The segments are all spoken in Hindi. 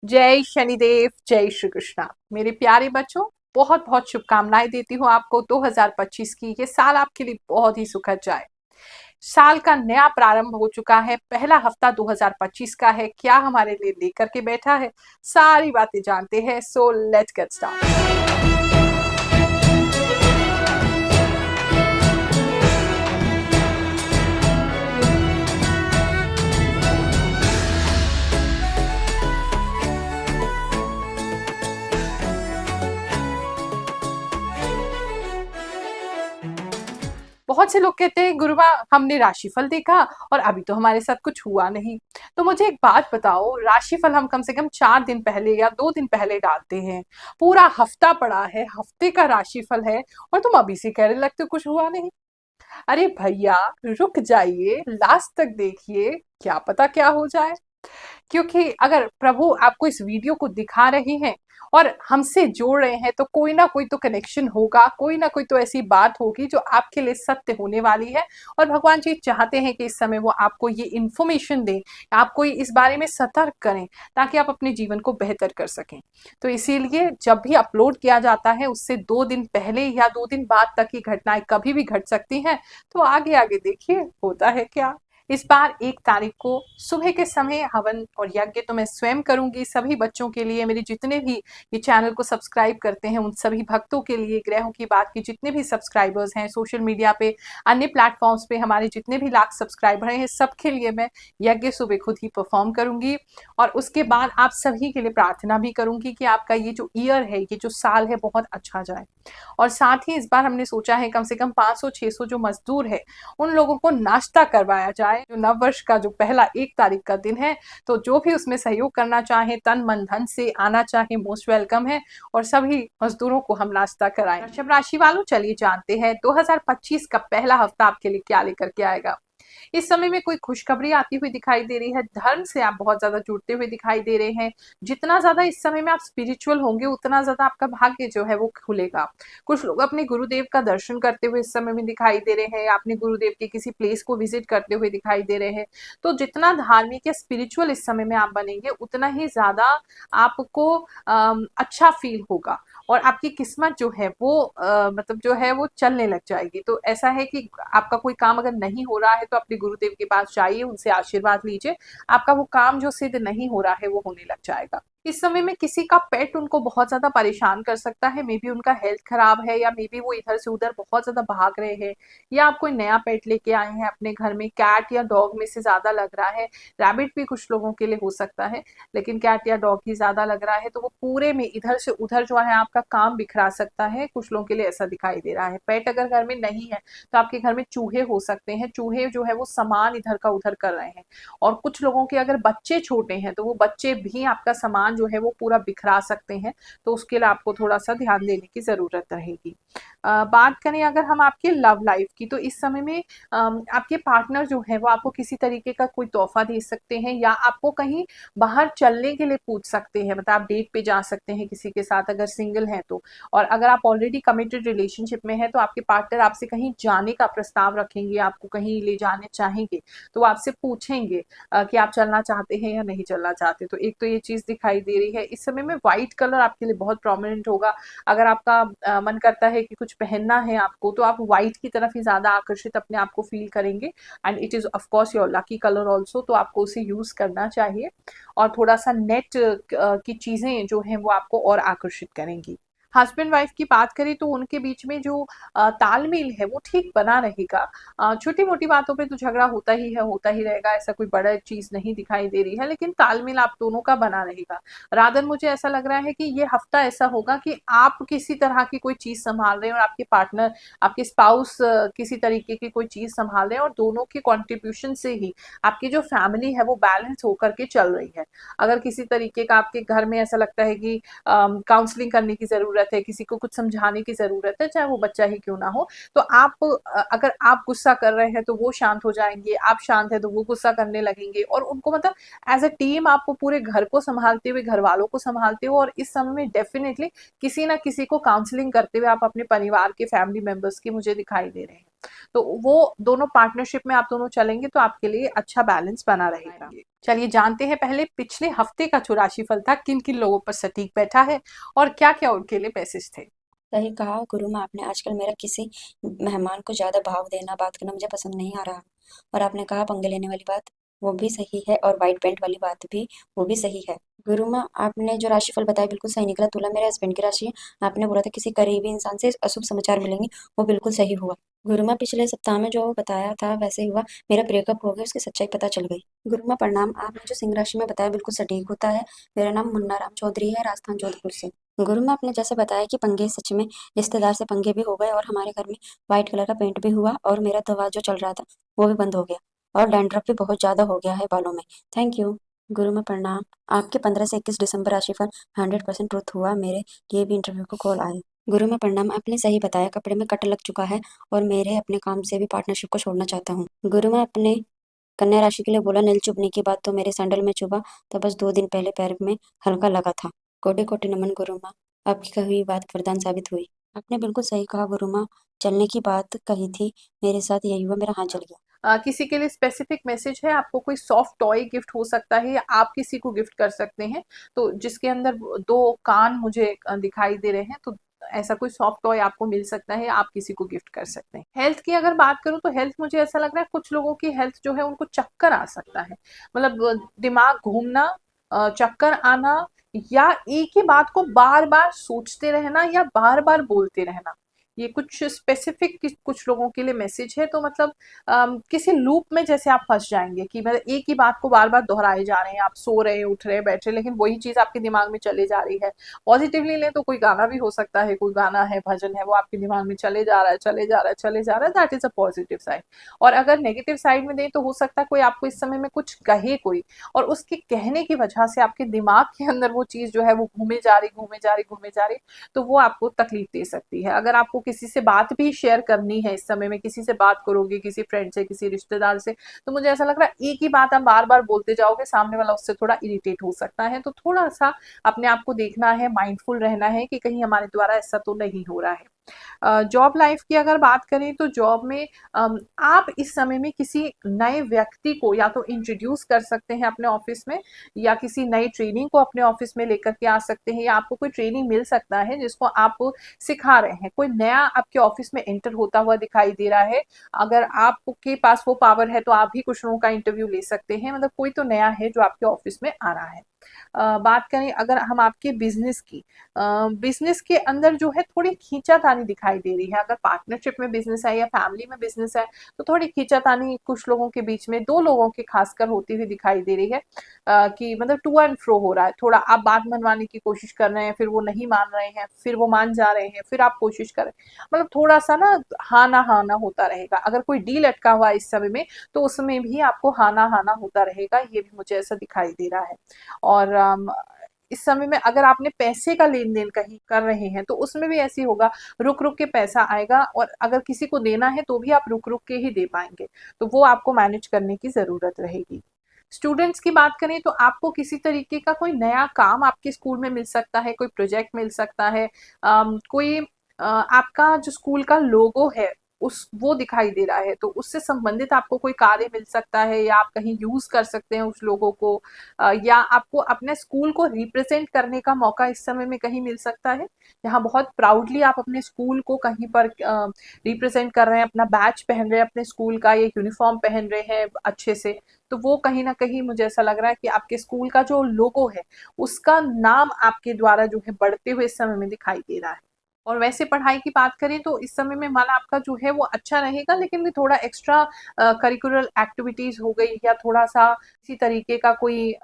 जय शनिदेव, जय श्री कृष्णा। मेरे प्यारे बच्चों, बहुत बहुत शुभकामनाएं देती हूँ आपको 2025 की। ये साल आपके लिए बहुत ही सुखद जाए। साल का नया प्रारंभ हो चुका है। पहला हफ्ता 2025 का है। क्या हमारे लिए लेकर के बैठा है, सारी बातें जानते हैं। So let's get start. बहुत से लोग कहते हैं गुरुवा हमने राशिफल देखा और अभी तो हमारे साथ कुछ हुआ नहीं। तो मुझे एक बात बताओ, राशिफल हम कम से कम 4 दिन पहले या 2 दिन पहले डालते हैं। पूरा हफ्ता पड़ा है, हफ्ते का राशिफल है, और तुम अभी से कहने लगते हो कुछ हुआ नहीं। अरे भैया, रुक जाइए, लास्ट तक देखिए, क्या पता क्या हो जाए। क्योंकि अगर प्रभु आपको इस वीडियो को दिखा रहे हैं और हमसे जोड़ रहे हैं, तो कोई ना कोई तो कनेक्शन होगा, कोई ना कोई तो ऐसी बात होगी जो आपके लिए सत्य होने वाली है। और भगवान जी चाहते हैं कि इस समय वो आपको ये इंफॉर्मेशन दें, आपको इस बारे में सतर्क करें, ताकि आप अपने जीवन को बेहतर कर सकें। तो इसीलिए जब भी अपलोड किया जाता है, उससे 2 दिन पहले या 2 दिन बाद तक की घटनाएं कभी भी घट सकती हैं। तो आगे आगे देखिए होता है क्या। इस बार 1 तारीख को सुबह के समय हवन और यज्ञ तो मैं स्वयं करूंगी, सभी बच्चों के लिए, मेरे जितने भी ये चैनल को सब्सक्राइब करते हैं उन सभी भक्तों के लिए, ग्रहों की बात की जितने भी सब्सक्राइबर्स हैं सोशल मीडिया पे, अन्य प्लेटफॉर्म्स पे हमारे जितने भी लाख सब्सक्राइबर हैं, सबके लिए मैं यज्ञ सुबह खुद ही परफॉर्म करूंगी। और उसके बाद आप सभी के लिए प्रार्थना भी करूंगी कि आपका ये जो ईयर है, ये जो साल है, बहुत अच्छा जाए। और साथ ही इस बार हमने सोचा है कम से कम 500-600 जो मजदूर है, उन लोगों को नाश्ता करवाया जाए, जो नव वर्ष का जो पहला 1 तारीख का दिन है। तो जो भी उसमें सहयोग करना चाहे, तन मन धन से आना चाहे, मोस्ट वेलकम है। और सभी मजदूरों को हम नाश्ता कराएं। वृषभ राशि वालों, चलिए जानते हैं 2025 का पहला हफ्ता आपके लिए क्या लेकर के आएगा। इस समय में कोई खुशखबरी आती हुई दिखाई दे रही है। धर्म से आप बहुत ज्यादा जुड़ते हुए दिखाई दे रहे हैं। जितना ज्यादा इस समय में आप स्पिरिचुअल होंगे, उतना ज्यादा आपका भाग्य जो है वो खुलेगा। कुछ लोग अपने गुरुदेव का दर्शन करते हुए इस समय में दिखाई दे रहे हैं, अपने गुरुदेव के किसी प्लेस को विजिट करते हुए दिखाई दे रहे हैं। तो जितना धार्मिक या स्पिरिचुअल इस समय में आप बनेंगे, उतना ही ज्यादा आपको अच्छा फील होगा। और आपकी किस्मत जो है वो मतलब जो है वो चलने लग जाएगी। तो ऐसा है कि आपका कोई काम अगर नहीं हो रहा है, तो अपने गुरुदेव के पास जाइए, उनसे आशीर्वाद लीजिए। आपका वो काम जो सिद्ध नहीं हो रहा है, वो होने लग जाएगा। इस समय में किसी का पेट उनको बहुत ज्यादा परेशान कर सकता है। मे बी उनका हेल्थ खराब है, या मे बी वो इधर से उधर बहुत ज्यादा भाग रहे हैं, या आप कोई नया पेट लेके आए हैं अपने घर में। कैट या डॉग में से ज्यादा लग रहा है। रैबिट भी कुछ लोगों के लिए हो सकता है, लेकिन कैट या डॉग ही ज्यादा लग रहा है। तो वो पूरे में इधर से उधर जो है आपका काम बिखरा सकता है। कुछ लोगों के लिए ऐसा दिखाई दे रहा है। पेट अगर घर में नहीं है, तो आपके घर में चूहे हो सकते हैं। चूहे जो है वो सामान इधर का उधर कर रहे हैं। और कुछ लोगों के अगर बच्चे छोटे हैं, तो वो बच्चे भी आपका सामान जो है वो पूरा बिखरा सकते हैं। तो उसके लिए आपको थोड़ा सा ध्यान देने की जरूरत रहेगी। बात करें अगर हम आपके लव लाइफ की, तो इस समय में आपके पार्टनर जो है वो आपको किसी तरीके का कोई तोहफा दे सकते हैं, या आपको कहीं बाहर चलने के लिए पूछ सकते हैं। मतलब आप डेट पे जा सकते हैं किसी के साथ, अगर सिंगल हैं तो। और अगर आप ऑलरेडी कमिटेड रिलेशनशिप में हैं, तो आपके पार्टनर आपसे कहीं जाने का प्रस्ताव रखेंगे, आपको कहीं ले जाने चाहेंगे। तो वो आपसे पूछेंगे कि आप चलना चाहते हैं या नहीं चलना चाहते। तो एक तो ये चीज दिखाई दे रही है। इस समय में व्हाइट कलर आपके लिए बहुत प्रोमिनेंट होगा। अगर आपका मन करता है कि कुछ पहनना है आपको, तो आप व्हाइट की तरफ ही ज्यादा आकर्षित अपने आप को फील करेंगे। And it is of course your lucky colour also, तो आपको उसे यूज करना चाहिए। और थोड़ा सा नेट की चीजें जो हैं वो आपको और आकर्षित करेंगी। हस्बैंड वाइफ की बात करें, तो उनके बीच में जो तालमेल है वो ठीक बना रहेगा। छोटी मोटी बातों पे तो झगड़ा होता ही है, होता ही रहेगा। ऐसा कोई बड़ा चीज नहीं दिखाई दे रही है, लेकिन तालमेल आप दोनों का बना रहेगा। रादर मुझे ऐसा लग रहा है कि ये हफ्ता ऐसा होगा कि आप किसी तरह की कोई चीज संभाल रहे हैं, और आपके पार्टनर, आपके स्पाउस किसी तरीके की कोई चीज संभाल रहे हैं, और दोनों के कॉन्ट्रीब्यूशन से ही आपकी जो फैमिली है वो बैलेंस होकर के चल रही है। अगर किसी तरीके का आपके घर में ऐसा लगता है कि काउंसलिंग करने की जरूरत है, किसी को कुछ समझाने की जरूरत है, चाहे वो बच्चा ही क्यों ना हो, तो आप अगर आप गुस्सा कर रहे हैं तो वो शांत हो जाएंगे, आप शांत है तो वो गुस्सा करने लगेंगे। और उनको मतलब एज अ टीम आपको पूरे घर को संभालते हुए, घर वालों को संभालते हुए, और इस समय में डेफिनेटली किसी ना किसी को काउंसलिंग करते हुए आप अपने परिवार के फैमिली मेंबर्स की मुझे दिखाई दे रहे हैं। तो वो दोनों पार्टनरशिप में आप दोनों चलेंगे तो आपके लिए अच्छा बैलेंस बना रहेगा। चलिए जानते हैं पहले पिछले हफ्ते का जो राशिफल था किन किन लोगों पर सटीक बैठा है और क्या क्या उनके लिए मैसेज थे। सही कहा गुरु माँ आपने। आजकल मेरा किसी मेहमान को ज्यादा भाव देना, बात करना मुझे पसंद नहीं आ रहा। और आपने कहा पंगे लेने वाली बात, वो भी सही है, और वाइट पेंट वाली बात भी, वो भी सही है। गुरु माँ आपने जो राशिफल बताया बिल्कुल सही निकला। तुला मेरे हस्बैंड की राशि है। आपने बोला था किसी करीबी इंसान से अशुभ समाचार मिलेंगे, वो बिल्कुल सही हुआ। गुरु माँ पिछले सप्ताह में जो बताया था वैसे ही हुआ। मेरा ब्रेकअप हो गया, उसकी सच्चाई पता चल गई। गुरु माँ प्रणाम। आपने जो सिंह राशि में बताया बिल्कुल सटीक होता है। मेरा नाम मुन्ना राम चौधरी है, राजस्थान जोधपुर से। गुरु में आपने जैसे बताया कि पंगे सच में रिश्तेदार से पंगे भी हो गए, और हमारे घर में व्हाइट कलर का पेंट भी हुआ, और मेरा दवा जो चल रहा था वो भी बंद हो गया, और डैंड्रफ भी बहुत ज्यादा हो गया है बालों में। Thank you. गुरु में प्रणाम। आपके 15 से 21 दिसंबर राशिफल 100% ट्रुथ हुआ। मेरे लिए भी इंटरव्यू को कॉल आए। गुरु में प्रणाम। आपने सही बताया, कपड़े में कट लग चुका है, और मेरे अपने काम से भी पार्टनरशिप को छोड़ना चाहता हूँ। गुरु में अपने कन्या राशि के लिए बोला, नील चुभने की बात तो मेरे सैंडल में चुभा, तो बस 2 दिन पहले पैर में हल्का लगा था। कोटि कोटि नमन गुरु माँ। आपकी कही हुई बात वरदान साबित हुई। आपने बिल्कुल सही कहा गुरु माँ। चलने की बात कही थी, मेरे साथ यही हुआ, मेरा हाथ जल गया। किसी के लिए स्पेसिफिक मैसेज है, आपको कोई सॉफ्ट टॉय गिफ्ट हो सकता है या आप किसी को गिफ्ट कर सकते हैं, तो जिसके अंदर दो कान मुझे दिखाई दे रहे हैं, तो ऐसा कोई सॉफ्ट टॉय आपको मिल सकता है, आप किसी को गिफ्ट कर सकते हैं। हेल्थ की अगर बात करूं तो हेल्थ मुझे ऐसा लग रहा है कुछ लोगों की हेल्थ जो है उनको चक्कर आ सकता है, मतलब दिमाग घूमना, चक्कर आना, या एक ही बात को बार बार सोचते रहना या बार बार बोलते रहना, ये कुछ स्पेसिफिक कुछ लोगों के लिए मैसेज है। तो मतलब किसी लूप में जैसे आप फंस जाएंगे कि मतलब एक ही बात को बार बार दोहराए जा रहे हैं, आप सो रहे हैं, उठ रहे हैं, बैठ रहे हैं, लेकिन वही चीज आपके दिमाग में चले जा रही है। पॉजिटिवली ले तो कोई गाना भी हो सकता है, कोई गाना है, भजन है, वो आपके दिमाग में चले जा रहा है, चले जा रहा है, चले जा रहा है, that is a positive side. और अगर नेगेटिव साइड में दें तो हो सकता है कोई आपको इस समय में कुछ कहे कोई, और उसके कहने की वजह से आपके दिमाग के अंदर वो चीज जो है वो घूमे जा रही, घूमे जा रही, घूमे जा रही, तो वो आपको तकलीफ दे सकती है। अगर आपको किसी से बात भी शेयर करनी है इस समय में, किसी से बात करोगे, किसी फ्रेंड से, किसी रिश्तेदार से, तो मुझे ऐसा लग रहा है एक ही बात आप बार बार बोलते जाओगे, सामने वाला उससे थोड़ा इरिटेट हो सकता है। तो थोड़ा सा अपने आप को देखना है, माइंडफुल रहना है कि कहीं हमारे द्वारा ऐसा तो नहीं हो रहा है। जॉब लाइफ की अगर बात करें तो जॉब में आप इस समय में किसी नए व्यक्ति को या तो इंट्रोड्यूस कर सकते हैं अपने ऑफिस में, या किसी नई ट्रेनिंग को अपने ऑफिस में लेकर के आ सकते हैं, या आपको कोई ट्रेनिंग मिल सकता है जिसको आप सिखा रहे हैं। कोई नया आपके ऑफिस में एंटर होता हुआ दिखाई दे रहा है, अगर आपके पास वो पावर है तो आप भी कुछ लोगों का इंटरव्यू ले सकते हैं, मतलब कोई तो नया है जो आपके ऑफिस में आ रहा है। बात करें अगर हम आपके बिजनेस की, बिजनेस के अंदर जो है थोड़ी खींचातानी दिखाई दे रही है। अगर पार्टनरशिप में बिजनेस है या फैमिली में बिजनेस है तो थोड़ी खींचातानी कुछ लोगों के बीच में, दो लोगों के खासकर होती हुई दिखाई दे रही है, कि मतलब टू एंड फ्रो हो रहा है, थोड़ा आप बात मनवाने की कोशिश कर रहे हैं, फिर वो नहीं मान रहे हैं, फिर वो मान जा रहे हैं, फिर आप कोशिश कर रहे हैं, मतलब थोड़ा सा ना हाँ ना होता रहेगा। अगर कोई डील अटका हुआ है इस समय में तो उसमें भी आपको हाँ ना होता रहेगा, ये भी मुझे ऐसा दिखाई दे रहा है। और इस समय में अगर आपने पैसे का लेन देन कहीं कर रहे हैं तो उसमें भी ऐसी होगा, रुक रुक के पैसा आएगा, और अगर किसी को देना है तो भी आप रुक रुक के ही दे पाएंगे, तो वो आपको मैनेज करने की जरूरत रहेगी। स्टूडेंट्स की बात करें तो आपको किसी तरीके का कोई नया काम आपके स्कूल में मिल सकता है, कोई प्रोजेक्ट मिल सकता है, कोई आपका जो स्कूल का लोगो है उस वो दिखाई दे रहा है, तो उससे संबंधित आपको कोई कार्य मिल सकता है, या आप कहीं यूज कर सकते हैं उस लोगो को, या आपको अपने स्कूल को रिप्रेजेंट करने का मौका इस समय में कहीं मिल सकता है, जहाँ बहुत प्राउडली आप अपने स्कूल को कहीं पर रिप्रेजेंट कर रहे हैं, अपना बैच पहन रहे हैं, अपने स्कूल का ये यूनिफॉर्म पहन रहे हैं अच्छे से, तो वो कहीं ना कहीं मुझे ऐसा लग रहा है कि आपके स्कूल का जो लोगो है उसका नाम आपके द्वारा जो है बढ़ते हुए इस समय में दिखाई दे रहा है। और वैसे पढ़ाई की बात करें तो इस समय में मन आपका जो है वो अच्छा रहेगा, लेकिन भी थोड़ा एक्स्ट्रा करिकुलर एक्टिविटीज हो गई, या थोड़ा सा इसी तरीके का कोई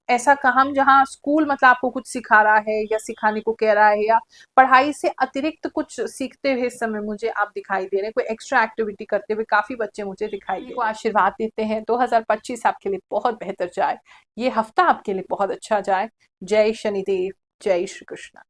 ऐसा काम जहाँ स्कूल मतलब आपको कुछ सिखा रहा है या सिखाने को कह रहा है, या पढ़ाई से अतिरिक्त कुछ सीखते हुए इस समय मुझे आप दिखाई दे रहे हैं, कोई एक्स्ट्रा एक्टिविटी करते हुए काफी बच्चे मुझे दिखाई दे रहे हैं। को आशीर्वाद देते हैं 2025 आपके लिए बहुत बेहतर जाए, ये हफ्ता आपके लिए बहुत अच्छा जाए। जय शनिदेव, जय श्री कृष्ण।